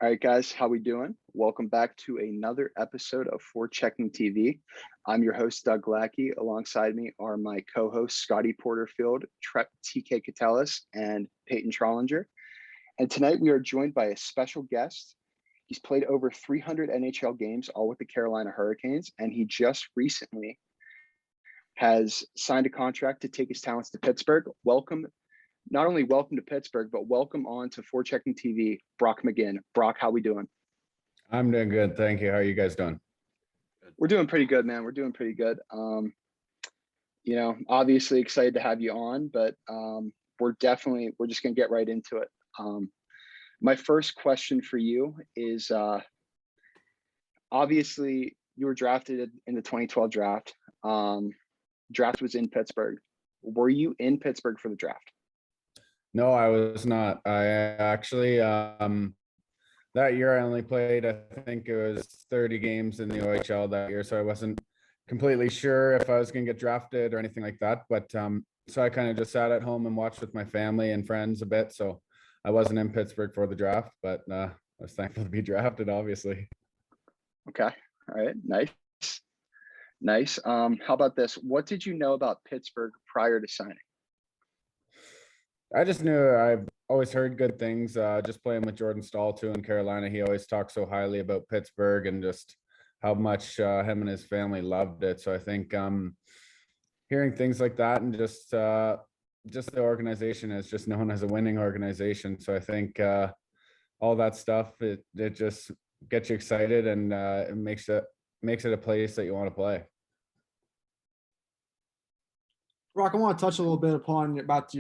All right, guys, how we doing? Welcome back to another episode of For Checking TV. I'm your host, Doug Lackey. Alongside me are my co-hosts, Scotty Porterfield, TK Catellis, and Peyton Trollinger. And tonight we are joined by a special guest. He's played over 300 NHL games, all with the Carolina Hurricanes, and he just recently has signed a contract to take his talents to Pittsburgh. Not only welcome to Pittsburgh, but welcome on to For Checking TV, Brock McGinn. Brock, how we doing? I'm doing good. Thank you. How are you guys doing? We're doing pretty good, man. We're doing pretty good. Obviously excited to have you on, but we're just going to get right into it. My first question for you is, obviously you were drafted in the 2012 draft. Draft was in Pittsburgh. Were you in Pittsburgh for the draft? No, I was not. I actually, that year I only played, I think it was 30 games in the OHL that year. So I wasn't completely sure if I was going to get drafted or anything like that. But so I kind of just sat at home and watched with my family and friends a bit. So I wasn't in Pittsburgh for the draft, but I was thankful to be drafted, obviously. Okay. All right. Nice. How about this? What did you know about Pittsburgh prior to signing? I just knew I've always heard good things. Just playing with Jordan Stahl too in Carolina, he always talked so highly about Pittsburgh and just how much him and his family loved it. So I think hearing things like that and just the organization is just known as a winning organization. So I think all that stuff it just gets you excited and it makes it a place that you want to play. Brock, I want to touch a little bit about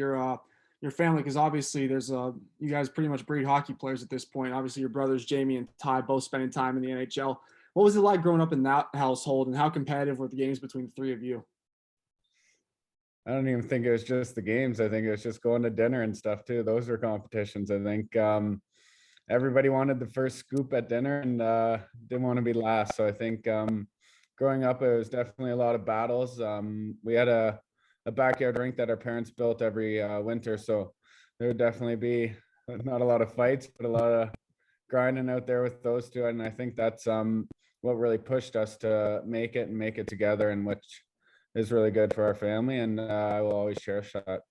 your family, because obviously there's you guys pretty much breed hockey players at this point. Obviously your brothers Jamie and Ty both spending time in the NHL. What was it like growing up in that household, and how competitive were the games between the three of you? I don't even think it was just the games. I think it was just going to dinner and stuff too. Those were competitions. I think everybody wanted the first scoop at dinner and didn't want to be last. So I think growing up, it was definitely a lot of battles. We had a backyard rink that our parents built every winter. So there would definitely be not a lot of fights, but a lot of grinding out there with those two. And I think that's what really pushed us to make it together, and which is really good for our family. And I will always cherish that.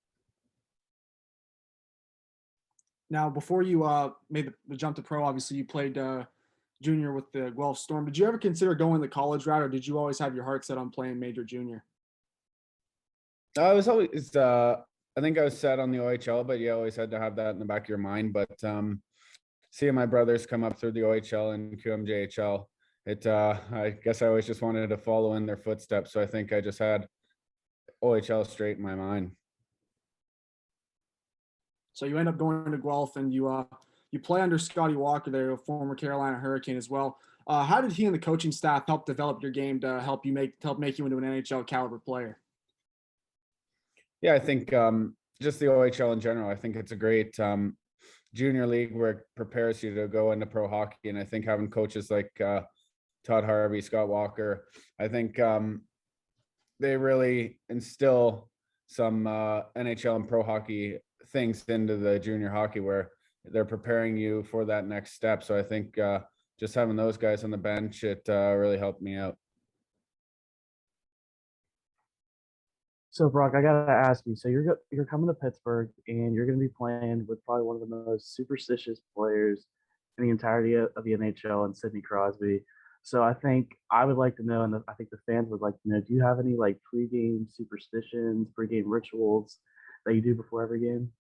Now, before you made the jump to pro, obviously you played junior with the Guelph Storm. Did you ever consider going the college route, or did you always have your heart set on playing major junior? I was always, I think I was set on the OHL, but you always had to have that in the back of your mind. But seeing my brothers come up through the OHL and QMJHL, I guess I always just wanted to follow in their footsteps. So I think I just had OHL straight in my mind. So you end up going to Guelph, and you play under Scotty Walker there, a former Carolina Hurricane as well. How did he and the coaching staff help develop your game to help make you into an NHL caliber player? Yeah, I think just the OHL in general, I think it's a great junior league where it prepares you to go into pro hockey. And I think having coaches like Todd Harvey, Scott Walker, I think they really instill some NHL and pro hockey things into the junior hockey where they're preparing you for that next step. So I think just having those guys on the bench, it really helped me out. So Brock, I gotta ask you. So you're coming to Pittsburgh, and you're going to be playing with probably one of the most superstitious players in the entirety of the NHL, and Sidney Crosby. So I think I would like to know, and I think the fans would like to know, do you have any like pregame superstitions, pregame rituals that you do before every game?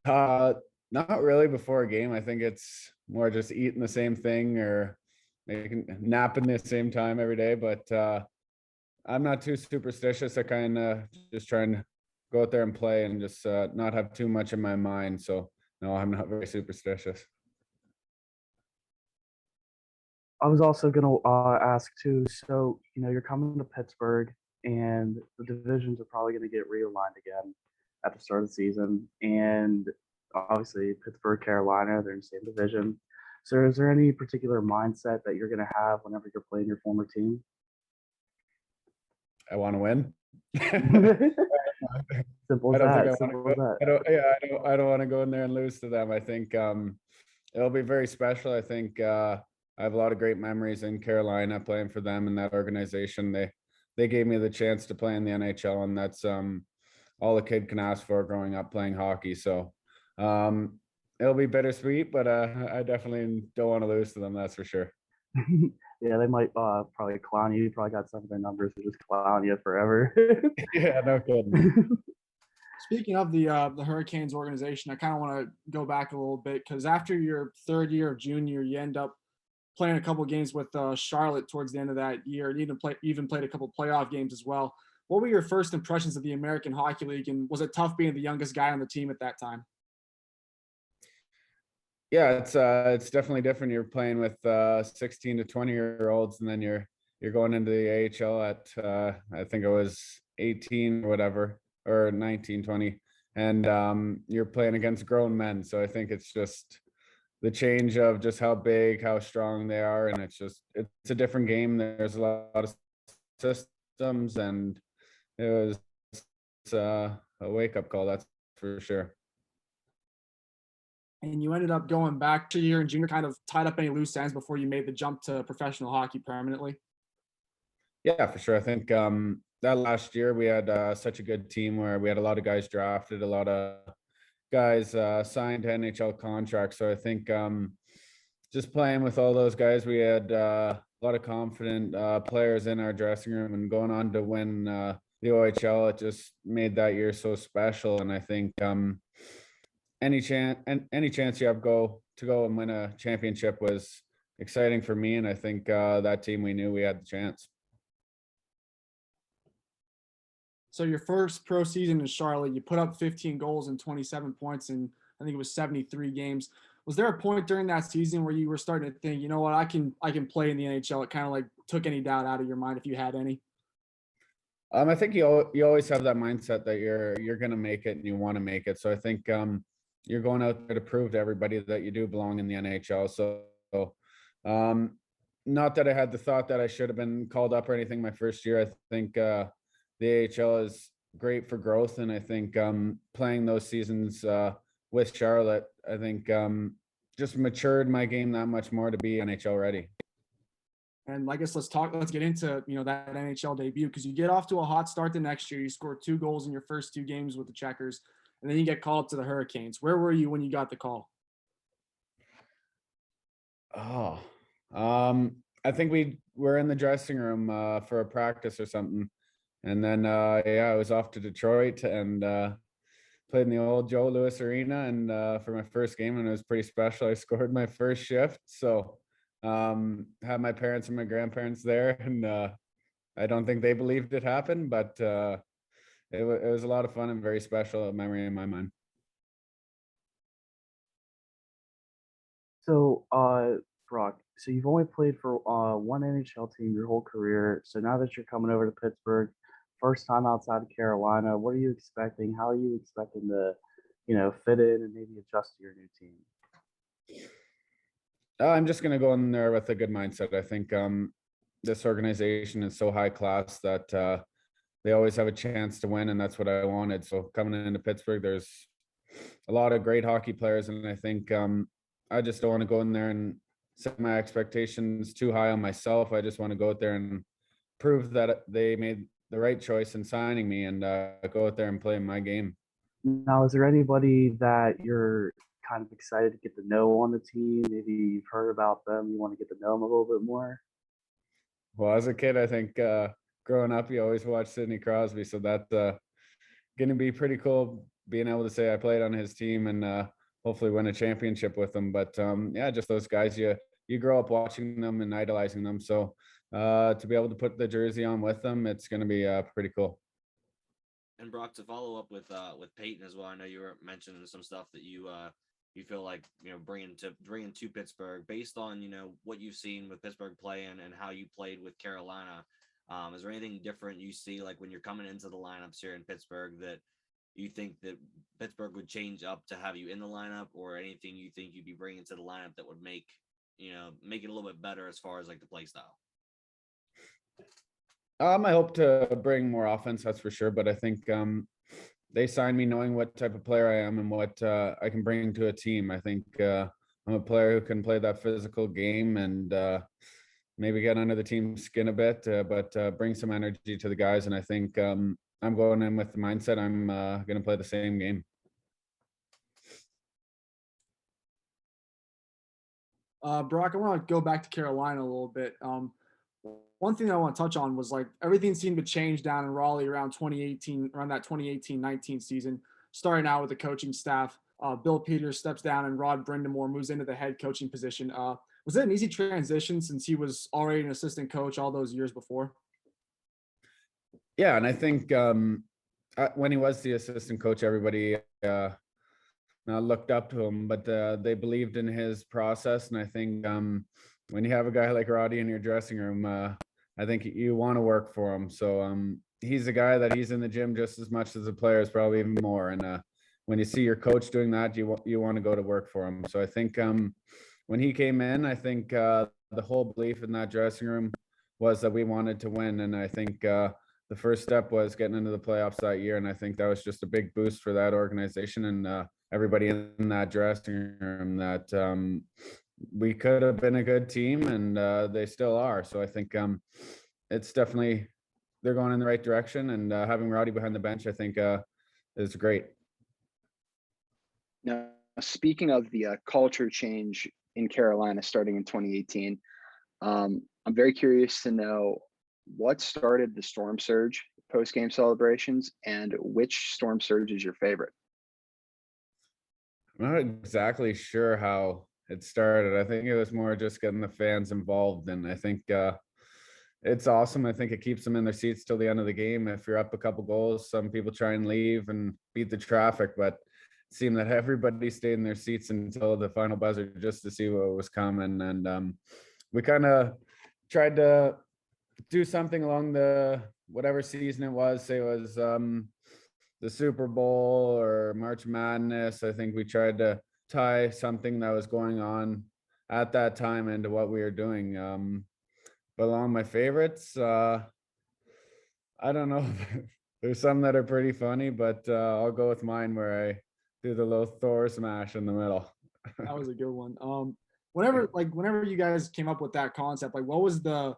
Not really before a game. I think it's more just eating the same thing or napping the same time every day. But I'm not too superstitious. I kind of just trying to go out there and play and just not have too much in my mind. So no, I'm not very superstitious. I was also going to ask too. So you're coming to Pittsburgh, and the divisions are probably going to get realigned again at the start of the season. And obviously Pittsburgh, Carolina, they're in the same division. So is there any particular mindset that you're going to have whenever you're playing your former team? I want to win. Simple as that. I don't want to go in there and lose to them. I think it'll be very special. I think I have a lot of great memories in Carolina playing for them in that organization. They gave me the chance to play in the NHL, and that's all a kid can ask for growing up playing hockey. So it'll be bittersweet, but I definitely don't want to lose to them. That's for sure. Yeah, they might probably clown you. You probably got some of their numbers to just clown you forever. Yeah, no kidding. Speaking of the Hurricanes organization, I kind of want to go back a little bit because after your third year of junior, you end up playing a couple games with Charlotte towards the end of that year, and even played a couple playoff games as well. What were your first impressions of the American Hockey League, and was it tough being the youngest guy on the team at that time? Yeah, it's definitely different. You're playing with 16 to 20-year-olds, and then you're going into the AHL at I think it was 18 or whatever, or 19, 20, and you're playing against grown men. So I think it's just the change of just how big, how strong they are, and it's a different game. There's a lot of systems, and it was a wake-up call, that's for sure. And you ended up going back to your junior, kind of tied up any loose ends before you made the jump to professional hockey permanently. Yeah, for sure. I think that last year we had such a good team where we had a lot of guys drafted, a lot of guys signed NHL contracts. So I think just playing with all those guys, we had a lot of confident players in our dressing room, and going on to win the OHL, it just made that year so special. And I think any chance you have to go and win a championship was exciting for me. And I think that team, we knew we had the chance. So your first pro season in Charlotte, you put up 15 goals and 27 points in, I think it was 73 games. Was there a point during that season where you were starting to think, you know what, I can play in the NHL? It kind of like took any doubt out of your mind, if you had any? I think you always have that mindset that you're gonna make it and you want to make it. So I think you're going out there to prove to everybody that you do belong in the NHL. So not that I had the thought that I should have been called up or anything my first year. I think the AHL is great for growth, and I think playing those seasons with Charlotte, I think just matured my game that much more to be NHL ready. And I guess let's get into, that NHL debut, because you get off to a hot start the next year. You score 2 goals in your first 2 games with the Checkers, and then you get called up to the Hurricanes. Where were you when you got the call? Oh, I think we were in the dressing room for a practice or something. And then, I was off to Detroit and played in the old Joe Louis Arena, and for my first game, and it was pretty special. I scored my first shift. So had my parents and my grandparents there, and I don't think they believed it happened, but it was a lot of fun and very special memory in my mind. So, Brock, so you've only played for one NHL team your whole career. So now that you're coming over to Pittsburgh, first time outside of Carolina, what are you expecting? How are you expecting to, fit in and maybe adjust to your new team? I'm just going to go in there with a good mindset. I think this organization is so high class that they always have a chance to win, and that's what I wanted. So coming into Pittsburgh, there's a lot of great hockey players, and I think I just don't want to go in there and set my expectations too high on myself. I just want to go out there and prove that they made the right choice in signing me, and go out there and play my game. Now, is there anybody that you're kind of excited to get to know on the team? Maybe you've heard about them, you want to get to know them a little bit more? Well, as a kid, I think growing up, you always watched Sidney Crosby, so that's going to be pretty cool being able to say I played on his team and hopefully win a championship with them. But yeah, just those guys, you grow up watching them and idolizing them. So to be able to put the jersey on with them, it's going to be pretty cool. And Brock, to follow up with Peyton as well, I know you were mentioning some stuff that you feel like bringing to Pittsburgh based on what you've seen with Pittsburgh play and how you played with Carolina. Is there anything different you see, like when you're coming into the lineups here in Pittsburgh, that you think that Pittsburgh would change up to have you in the lineup, or anything you think you'd be bringing to the lineup that would make it a little bit better as far as like the play style? I hope to bring more offense, that's for sure. But I think they signed me knowing what type of player I am and what I can bring to a team. I think I'm a player who can play that physical game and maybe get under the team's skin a bit, but bring some energy to the guys. And I think I'm going in with the mindset I'm going to play the same game. Brock, I want to go back to Carolina a little bit. One thing I want to touch on was like everything seemed to change down in Raleigh around 2018, around that 2018-19 season, starting out with the coaching staff. Bill Peters steps down and Rod Brindamore moves into the head coaching position. Was it an easy transition since he was already an assistant coach all those years before? Yeah, and I think when he was the assistant coach, everybody looked up to him, but they believed in his process. And I think when you have a guy like Roddy in your dressing room, I think you want to work for him. So he's a guy that he's in the gym just as much as the players, probably even more. And when you see your coach doing that, you want to go to work for him. So I think when he came in, I think the whole belief in that dressing room was that we wanted to win. And I think the first step was getting into the playoffs that year. And I think that was just a big boost for that organization and everybody in that dressing room, that we could have been a good team, and they still are. So I think it's definitely, they're going in the right direction, and having Roddy behind the bench, I think is great. Now, speaking of the culture change in Carolina starting in 2018, I'm very curious to know what started the Storm Surge post-game celebrations and which Storm Surge is your favorite? I'm not exactly sure how it started. I think it was more just getting the fans involved, and I think it's awesome. I think it keeps them in their seats till the end of the game. If you're up a couple goals, some people try and leave and beat the traffic, but it seemed that everybody stayed in their seats until the final buzzer just to see what was coming. And we kind of tried to do something along the whatever season it was. Say it was the Super Bowl or March Madness. I think we tried to tie something that was going on at that time into what we were doing. But along my favorites, I don't know. There's some that are pretty funny, but I'll go with mine where I do the little Thor smash in the middle. That was a good one. Whenever you guys came up with that concept, like what was the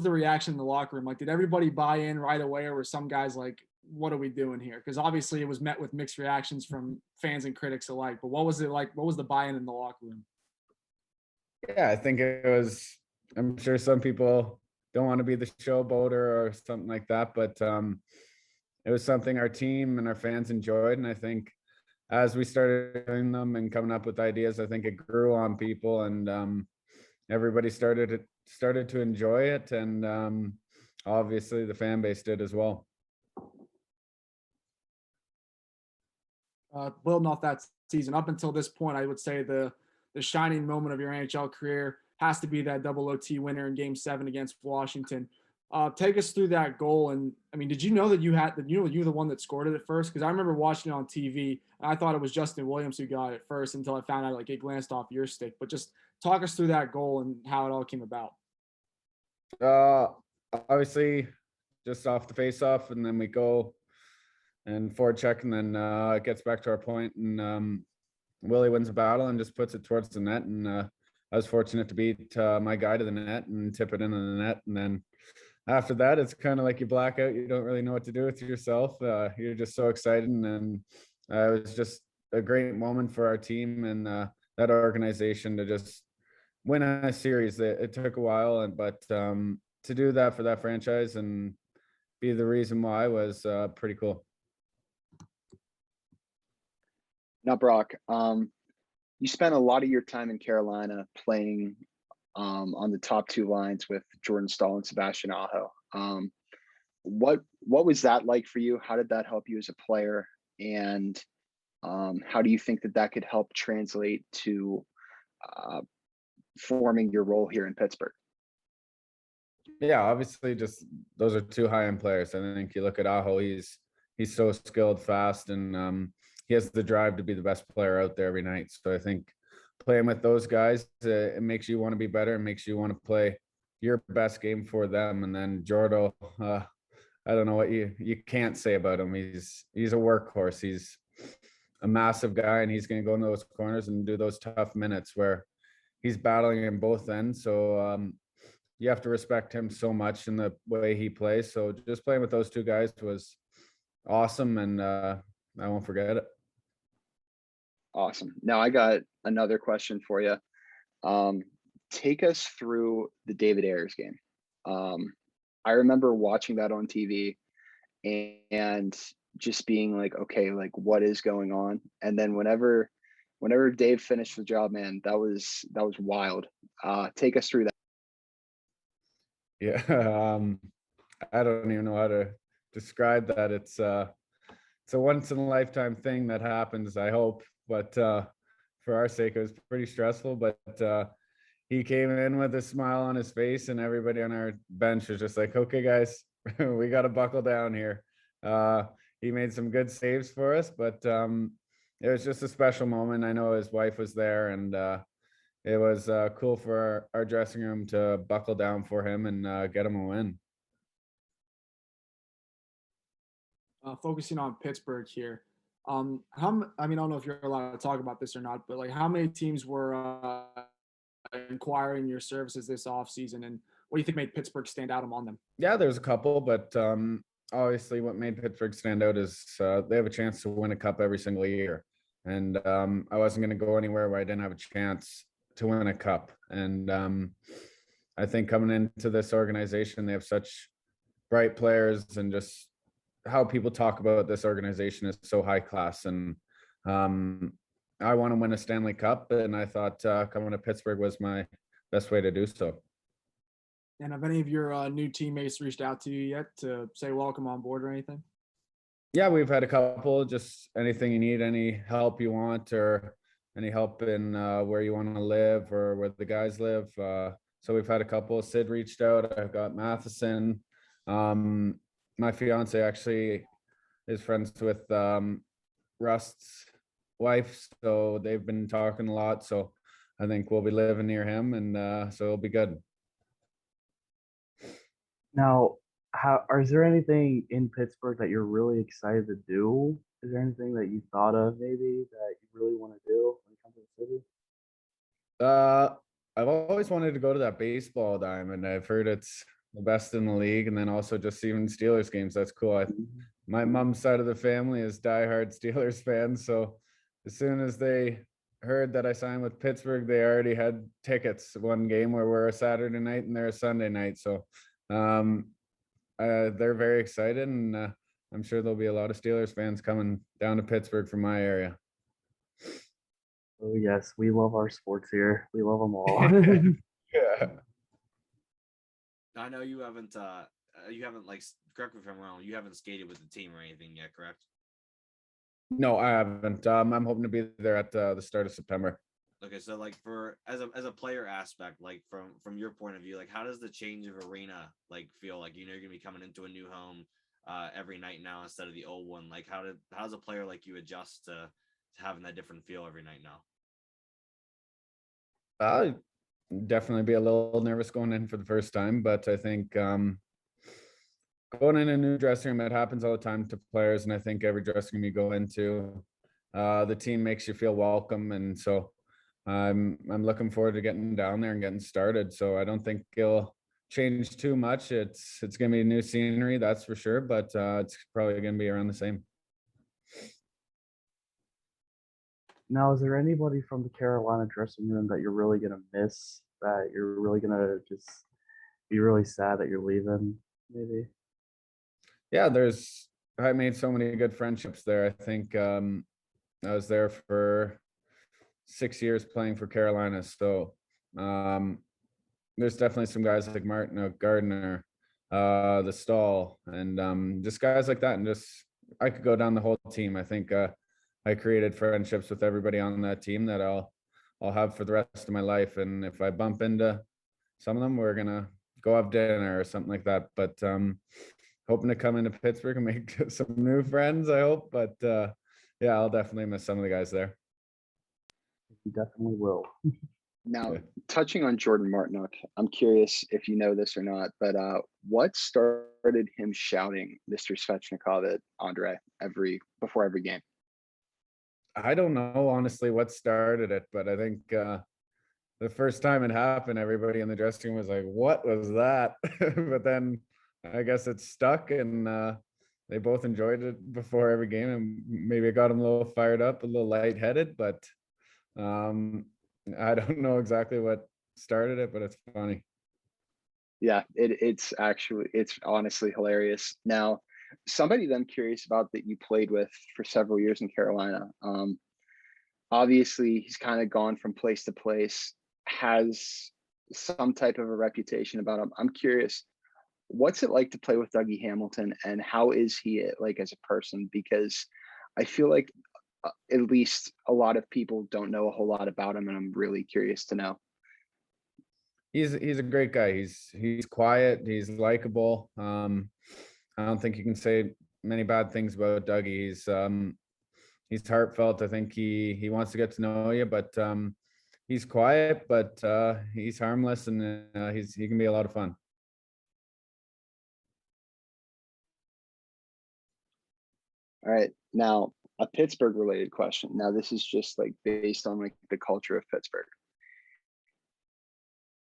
reaction in the locker room? Like, did everybody buy in right away, or were some guys like, what are we doing here? Because obviously it was met with mixed reactions from fans and critics alike. But what was it like? What was the buy-in in the locker room? Yeah, I think it was, I'm sure some people don't want to be the showboater or something like that, but it was something our team and our fans enjoyed. And I think as we started doing them and coming up with ideas, I think it grew on people, and everybody started to enjoy it. And obviously the fan base did as well. Building off that season, up until this point, I would say the shining moment of your NHL career has to be that double OT winner in Game 7 against Washington. Take us through that goal. And I mean, did you know that you were the one that scored it at first? Because I remember watching it on TV, and I thought it was Justin Williams who got it first until I found out like it glanced off your stick. But just talk us through that goal and how it all came about. Obviously, just off the face-off, and then we go and forward check, and then it gets back to our point, and Willie wins a battle and just puts it towards the net. And I was fortunate to beat my guy to the net and tip it into the net. And then after that, it's kind of like you black out. You don't really know what to do with yourself. You're just so excited. And it was just a great moment for our team and that organization to just win a series. It took a while, but to do that for that franchise and be the reason why was pretty cool. Now, Brock, you spent a lot of your time in Carolina playing on the top two lines with Jordan Staal and Sebastian Aho. What was that like for you? How did that help you as a player? And how do you think that could help translate to forming your role here in Pittsburgh? Yeah, obviously, just those are two high-end players. I think you look at Aho; he's so skilled, fast, and he has the drive to be the best player out there every night. So I think playing with those guys, it makes you want to be better. It makes you want to play your best game for them. And then Jordo, I don't know what you can't say about him. He's a workhorse. a massive guy, and he's going to go in those corners and do those tough minutes where he's battling in both ends. So you have to respect him so much in the way he plays. So just playing with those two guys was awesome, and I won't forget it. Awesome. Now I got another question for you. Take us through the David Ayers game. I remember watching that on TV and just being like, okay, like what is going on? And then whenever Dave finished the job, man, that was wild. Take us through that. Yeah, I don't even know how to describe that. It's a once in a lifetime thing that happens, I hope, but for our sake, it was pretty stressful. But he came in with a smile on his face, and everybody on our bench was just like, okay, guys, we got to buckle down here. He made some good saves for us, but it was just a special moment. I know his wife was there, and it was cool for our dressing room to buckle down for him and get him a win. Focusing on Pittsburgh here. I don't know if you're allowed to talk about this or not, but like how many teams were inquiring your services this offseason, and what do you think made Pittsburgh stand out among them? Yeah, there's a couple, but obviously what made Pittsburgh stand out is they have a chance to win a cup every single year. And I wasn't going to go anywhere where I didn't have a chance to win a cup. And I think coming into this organization, they have such bright players, and just how people talk about this organization is so high class. And I want to win a Stanley Cup, and I thought coming to Pittsburgh was my best way to do so. And have any of your new teammates reached out to you yet to say welcome on board or anything? Yeah, we've had a couple. Just anything you need, any help you want, or any help in where you want to live or where the guys live. So we've had a couple. Sid reached out. I've got Matheson. My fiance actually is friends with Rust's wife, so they've been talking a lot. So I think we'll be living near him, and so it'll be good. Now, is there anything in Pittsburgh that you're really excited to do? Is there anything that you thought of maybe that you really want to do when it comes to the city? I've always wanted to go to that baseball diamond. I've heard it's the best in the league, and then also just even Steelers games. That's cool. My mom's side of the family is diehard Steelers fans, so as soon as they heard that I signed with Pittsburgh, they already had tickets. One game where we're a Saturday night and they're a Sunday night, so they're very excited, and I'm sure there'll be a lot of Steelers fans coming down to Pittsburgh from my area. Oh yes, we love our sports here. We love them all. Yeah. I know you haven't like, correct me if I'm wrong, you haven't skated with the team or anything yet, correct? No, I haven't. I'm hoping to be there at the start of September. Okay, so like for as a player aspect, like from your point of view, like how does the change of arena like feel? Like, you're gonna be coming into a new home every night now instead of the old one. Like how does a player like you adjust to having that different feel every night now? I'll definitely be a little nervous going in for the first time, but I think going in a new dressing room, it happens all the time to players, and I think every dressing room you go into, the team makes you feel welcome, and so I'm looking forward to getting down there and getting started. So I don't think it'll change too much. It's gonna be new scenery, that's for sure, but it's probably gonna be around the same. Now, is there anybody from the Carolina dressing room that you're really gonna miss? That you're really gonna just be really sad that you're leaving? Maybe. Yeah, I made so many good friendships there. I think I was there for 6 years playing for Carolina. So there's definitely some guys like Martin Gardner, the Stall, and just guys like that. And just I could go down the whole team. I think I created friendships with everybody on that team that I'll have for the rest of my life. And if I bump into some of them, we're gonna go have dinner or something like that. But hoping to come into Pittsburgh and make some new friends, I hope. But yeah, I'll definitely miss some of the guys there. You definitely will. Now, touching on Jordan Martinook, I'm curious if you know this or not, but what started him shouting Mr. Svechnikov at Andre before every game? I don't know honestly what started it, but I think the first time it happened, everybody in the dressing room was like, "What was that?" But then I guess it stuck, and they both enjoyed it before every game, and maybe it got them a little fired up, a little lightheaded. But um, I don't know exactly what started it, but it's funny. Yeah, it's honestly hilarious. Now, somebody that I'm curious about that you played with for several years in Carolina. Obviously, he's kind of gone from place to place, has some type of a reputation about him. I'm curious, what's it like to play with Dougie Hamilton, and how is he like as a person? Because I feel like at least a lot of people don't know a whole lot about him, and I'm really curious to know. He's a great guy. He's quiet. He's likable. I don't think you can say many bad things about Dougie. He's heartfelt. I think he wants to get to know you, but he's quiet, but he's harmless, and he can be a lot of fun. All right, now a Pittsburgh related question. Now this is just like based on like the culture of Pittsburgh.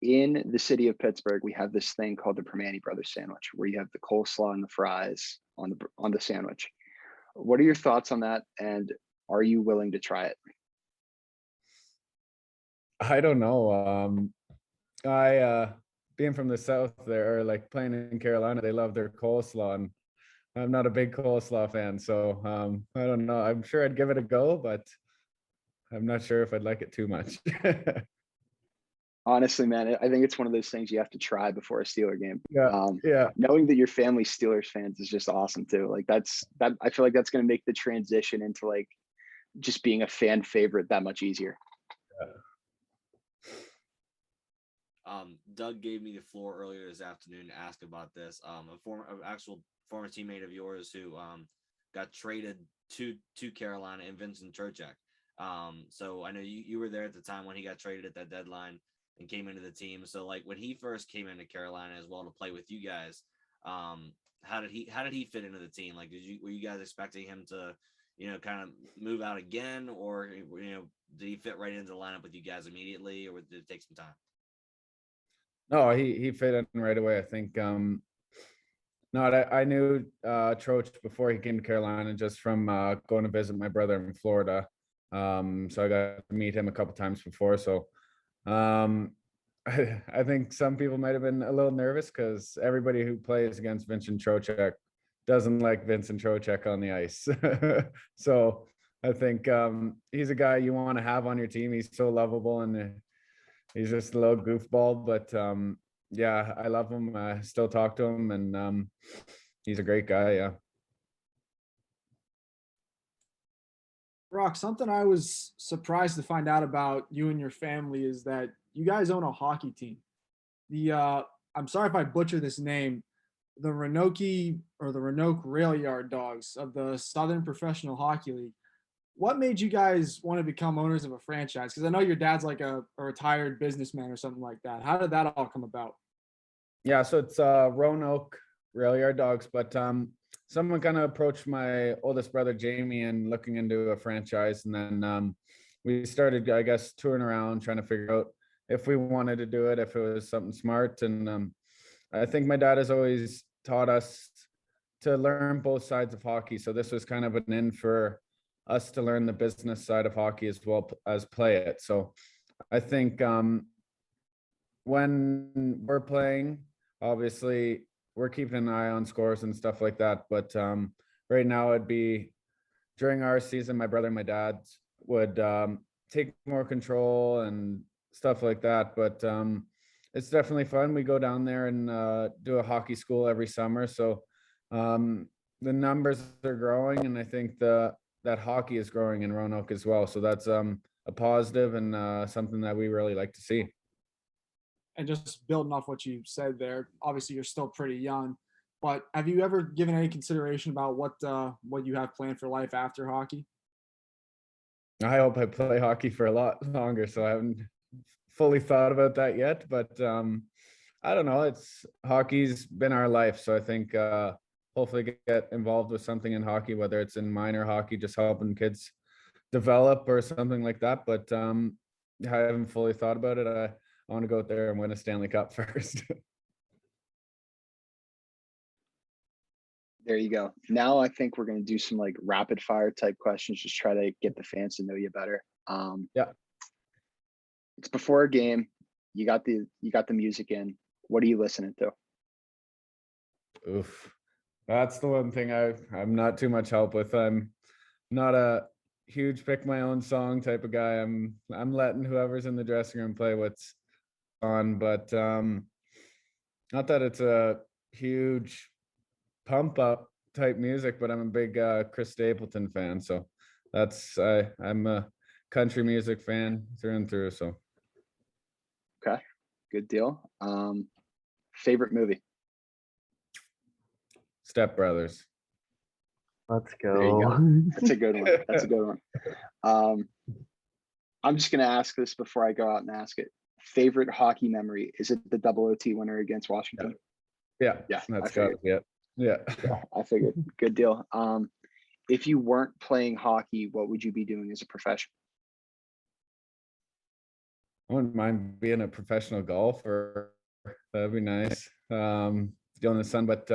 In the city of Pittsburgh, we have this thing called the Permane Brothers sandwich, where you have the coleslaw and the fries on the sandwich. What are your thoughts on that? And are you willing to try it? I don't know. I being from the south there, or like playing in Carolina, they love their coleslaw, and I'm not a big coleslaw fan, so I don't know. I'm sure I'd give it a go, but I'm not sure if I'd like it too much. Honestly, man, I think it's one of those things you have to try before a Steeler game. Yeah, yeah. Knowing that your family's Steelers fans is just awesome too. Like that. I feel like that's going to make the transition into like just being a fan favorite that much easier. Doug gave me the floor earlier this afternoon to ask about this. Actual former teammate of yours who got traded to Carolina, and Vincent Trocheck. So I know you were there at the time when he got traded at that deadline and came into the team. So like when he first came into Carolina as well to play with you guys, how did he fit into the team? Like, were you guys expecting him to, kind of move out again, or did he fit right into the lineup with you guys immediately, or did it take some time? No, he fit in right away. I think no, I knew Troach before he came to Carolina, just from going to visit my brother in Florida. So I got to meet him a couple times before. So I think some people might have been a little nervous because everybody who plays against Vincent Trocheck doesn't like Vincent Trocheck on the ice. So I think he's a guy you want to have on your team. He's so lovable, and he's just a little goofball, but yeah, I love him. I still talk to him, and he's a great guy. Yeah. Brock, something I was surprised to find out about you and your family is that you guys own a hockey team. I'm sorry if I butcher this name, the Roanoke Rail Yard Dogs of the Southern Professional Hockey League. What made you guys want to become owners of a franchise? Because I know your dad's like a retired businessman or something like that. How did that all come about? Yeah, so it's Roanoke Rail Yard Dogs, but someone kind of approached my oldest brother Jamie and looking into a franchise, and then we started, I guess, touring around trying to figure out if we wanted to do it, if it was something smart. And I think my dad has always taught us to learn both sides of hockey, so this was kind of an in for us to learn the business side of hockey as well as play it. So I think when we're playing, obviously we're keeping an eye on scores and stuff like that. But right now it'd be during our season, my brother and my dad would take more control and stuff like that. But it's definitely fun. We go down there and do a hockey school every summer. So the numbers are growing, and I think that hockey is growing in Roanoke as well. So that's a positive and something that we really like to see. And just building off what you said there, obviously you're still pretty young, but have you ever given any consideration about what you have planned for life after hockey? I hope I play hockey for a lot longer, so I haven't fully thought about that yet. But I don't know. Hockey's been our life, so I think hopefully get involved with something in hockey, whether it's in minor hockey, just helping kids develop or something like that. But I haven't fully thought about it. I want to go out there and win a Stanley Cup first. There you go. Now I think we're going to do some like rapid fire type questions, just try to get the fans to know you better. Yeah. It's before a game. You got the music in. What are you listening to? Oof. That's the one thing I'm not too much help with. I'm not a huge pick my own song type of guy. I'm letting whoever's in the dressing room play what's on, but not that it's a huge pump up type music, but I'm a big Chris Stapleton fan, so I'm a country music fan through and through. So Okay, good deal. Favorite movie? Step Brothers. Let's There you go. go. That's a good one. That's a good one. I'm just gonna ask this before I go out and ask it. Favorite hockey memory? Is it the double OT winner against Washington? Yeah, Yeah, that's got it. Yeah. I figured. Good deal. If you weren't playing hockey, what would you be doing as a profession? I wouldn't mind being a professional golfer. That'd be nice. Doing the sun, but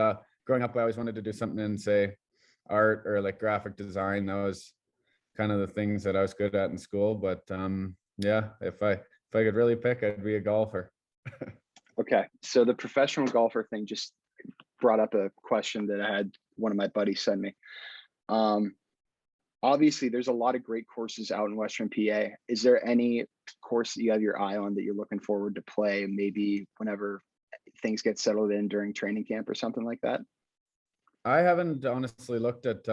growing up, I always wanted to do something in, say, art or like graphic design. That was kind of the things that I was good at in school. But yeah, if I could really pick, I'd be a golfer. Okay, so the professional golfer thing just brought up a question that I had one of my buddies send me. Obviously, there's a lot of great courses out in Western PA. Is there any course that you have your eye on that you're looking forward to play, maybe whenever things get settled in during training camp or something like that? I haven't honestly looked at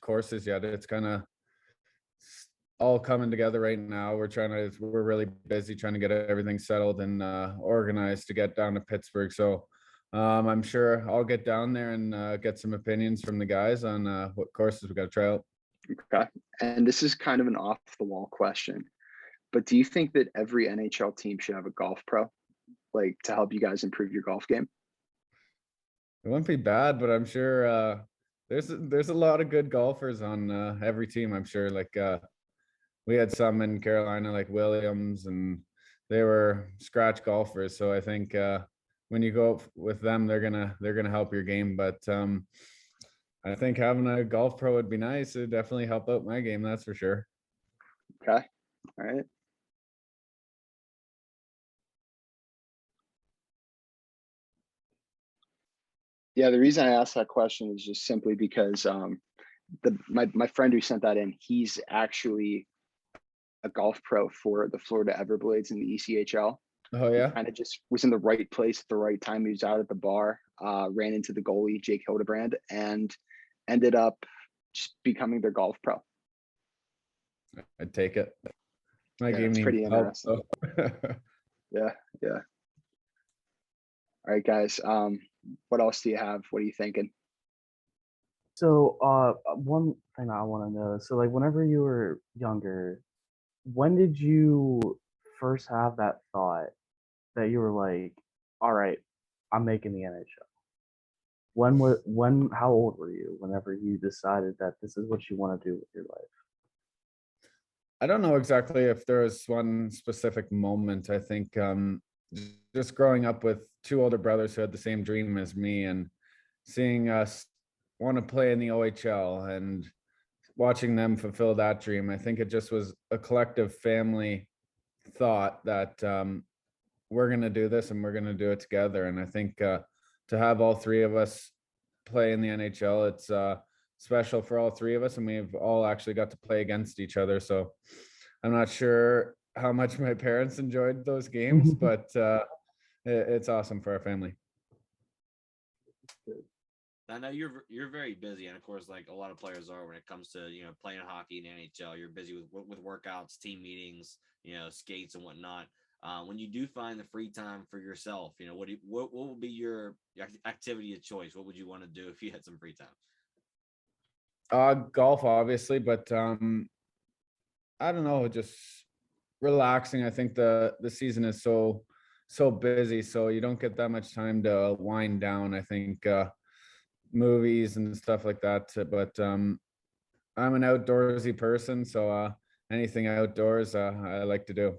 courses yet. It's kind of all coming together right now. We're really busy trying to get everything settled and organized to get down to Pittsburgh. So I'm sure I'll get down there and get some opinions from the guys on what courses we got to try out. Okay. And this is kind of an off the wall question, but do you think that every NHL team should have a golf pro, like to help you guys improve your golf game? It wouldn't be bad, but I'm sure there's a lot of good golfers on every team. I'm sure like we had some in Carolina like Williams, and they were scratch golfers. So I think when you go with them, they're gonna help your game. But I think having a golf pro would be nice. It'd definitely help out my game, that's for sure. Okay. All right. Yeah, the reason I asked that question is just simply because my friend who sent that in, he's actually a golf pro for the Florida Everblades in the ECHL. Oh yeah. Kind of just was in the right place at the right time. He was out at the bar, ran into the goalie, Jake Hildebrand, and ended up just becoming their golf pro. I'd take it. My Yeah, game it's needs pretty help, interesting. so. Yeah. All right, guys. What else do you have? What are you thinking? So, one thing I want to know. So, like, whenever you were younger, when did you first have that thought that you were like, "All right, I'm making the NHL"? How old were you whenever you decided that this is what you want to do with your life? I don't know exactly if there was one specific moment. I think just growing up with two older brothers who had the same dream as me, and seeing us want to play in the OHL and watching them fulfill that dream, I think it just was a collective family thought that we're going to do this and we're going to do it together. And I think to have all three of us play in the NHL, it's special for all three of us, and we've all actually got to play against each other. So I'm not sure how much my parents enjoyed those games, but it's awesome for our family. I know you're very busy, and of course, like a lot of players are when it comes to playing hockey in the NHL. You're busy with workouts, team meetings, skates and whatnot. When you do find the free time for yourself, what will be your activity of choice? What would you want to do if you had some free time? Golf, obviously, but I don't know, just relaxing. I think the season is so busy, so you don't get that much time to wind down. I think movies and stuff like that, but I'm an outdoorsy person, so anything outdoors I like to do.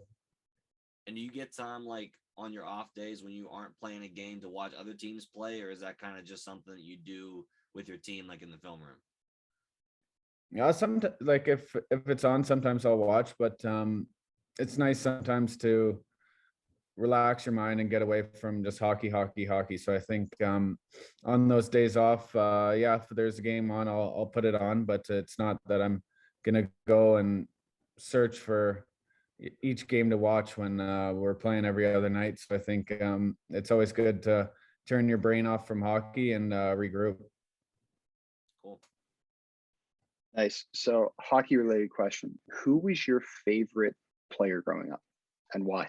And do you get time like on your off days when you aren't playing a game to watch other teams play, or is that kind of just something that you do with your team, like in the film room? Yeah, sometimes like if it's on, sometimes I'll watch, but it's nice sometimes to relax your mind and get away from just hockey. So I think on those days off, yeah, if there's a game on, I'll put it on, but it's not that I'm gonna go and search for each game to watch when we're playing every other night. So I think it's always good to turn your brain off from hockey and regroup. Cool. Nice. So, hockey related question. Who was your favorite player growing up and why?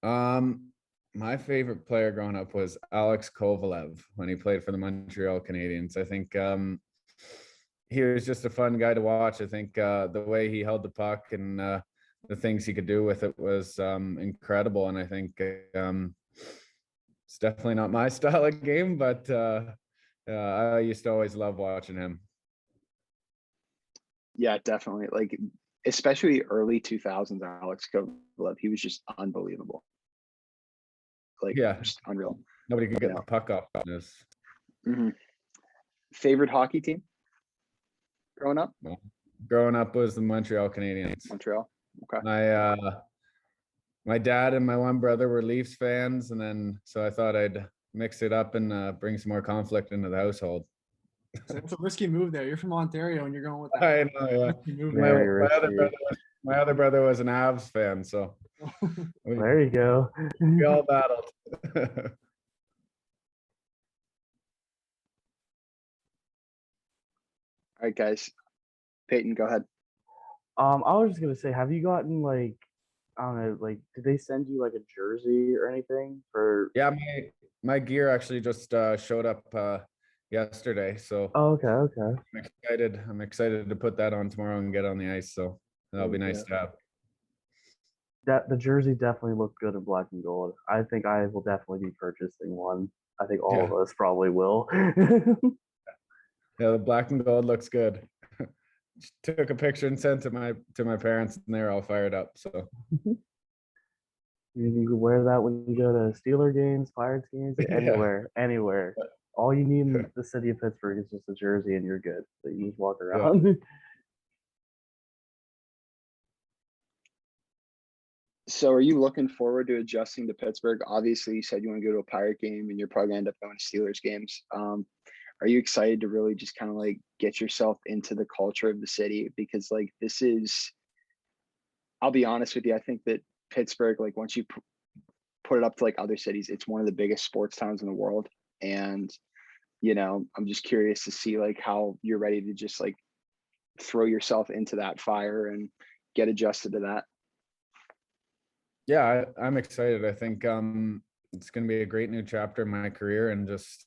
My favorite player growing up was Alex Kovalev when he played for the Montreal Canadiens. I think he was just a fun guy to watch. I think the way he held the puck and the things he could do with it was incredible. And I think it's definitely not my style of game, but I used to always love watching him. Yeah, definitely. Like, especially early 2000s, Alex Kovalev, he was just unbelievable. Like, Yeah, just unreal. nobody could get Yeah. the puck off this. Favorite hockey team growing up? Well, growing up was the Montreal Canadiens. Montreal. Okay. My dad and my one brother were Leafs fans, and then so I thought I'd mix it up and bring some more conflict into the household. So it's a risky move there. You're from Ontario and you're going with that. I know, yeah. Risky move My, there. Very my other brother was an Avs fan, so There you go. we all battled. All right, guys. Peyton, go ahead. I was just gonna say, have you gotten like, I don't know, like, did they send you like a jersey or anything for? Yeah, my gear actually just showed up yesterday, so Oh, okay. I'm excited to put that on tomorrow and get on the ice. So that'll be nice to have. That the jersey definitely looked good in black and gold. I think I will definitely be purchasing one. I think all of us probably will. Yeah, the black and gold looks good. Took a picture and sent to my parents, and they're all fired up. So You can wear that when you go to Steeler games, Pirates games, anywhere. All you need in the city of Pittsburgh is just a jersey, and you're good. So you just walk around. So, are you looking forward to adjusting to Pittsburgh? Obviously, you said you want to go to a Pirate game, and you're probably going to end up going to Steelers games. Are you excited to really just kind of like get yourself into the culture of the city? Because like this is, I'll be honest with you, I think that Pittsburgh, like once you put it up to like other cities, it's one of the biggest sports towns in the world. And I'm just curious to see like how you're ready to just like throw yourself into that fire and get adjusted to that. Yeah, I'm excited. I think it's going to be a great new chapter in my career, and just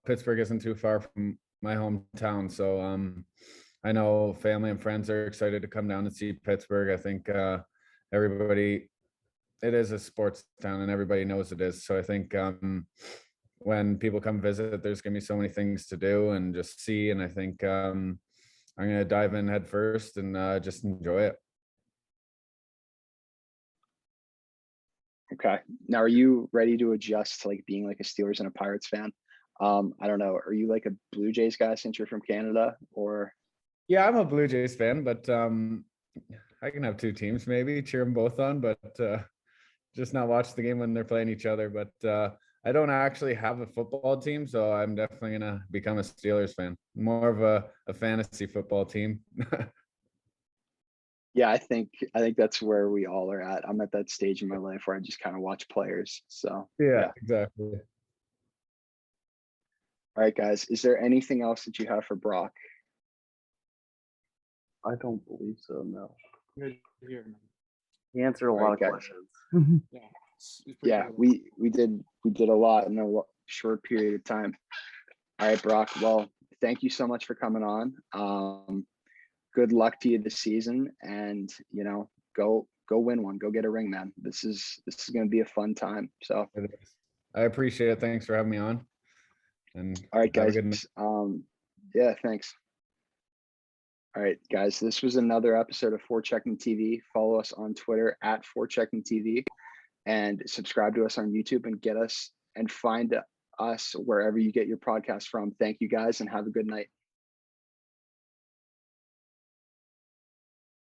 Pittsburgh isn't too far from my hometown, so I know family and friends are excited to come down and see Pittsburgh. I think everybody, it is a sports town, and everybody knows it is. So I think when people come visit, there's going to be so many things to do and just see, and I think I'm going to dive in head first and just enjoy it. Okay. Now, are you ready to adjust to like being like a Steelers and a Pirates fan? I don't know. Are you like a Blue Jays guy since you're from Canada, or? Yeah, I'm a Blue Jays fan, but I can have two teams, maybe cheer them both on, but just not watch the game when they're playing each other. But I don't actually have a football team, so I'm definitely gonna become a Steelers fan. More of a fantasy football team. Yeah, I think that's where we all are at. I'm at that stage in my life where I just kind of watch players. So Yeah, exactly. All right, guys. Is there anything else that you have for Brock? I don't believe so. No. Good to hear. He answered a All Oh, lot right, of guys. questions. Yeah. It's pretty Yeah, good. we did a lot in a short period of time. All right, Brock. Well, thank you so much for coming on. Good luck to you this season, and go win one. Go get a ring, man. This is going to be a fun time. So I appreciate it. Thanks for having me on. And all right, have a guys. good night. Yeah, thanks. All right, guys, this was another episode of Forechecking TV. Follow us on Twitter at Forechecking TV and subscribe to us on YouTube and get us and find us wherever you get your podcast from. Thank you guys and have a good night.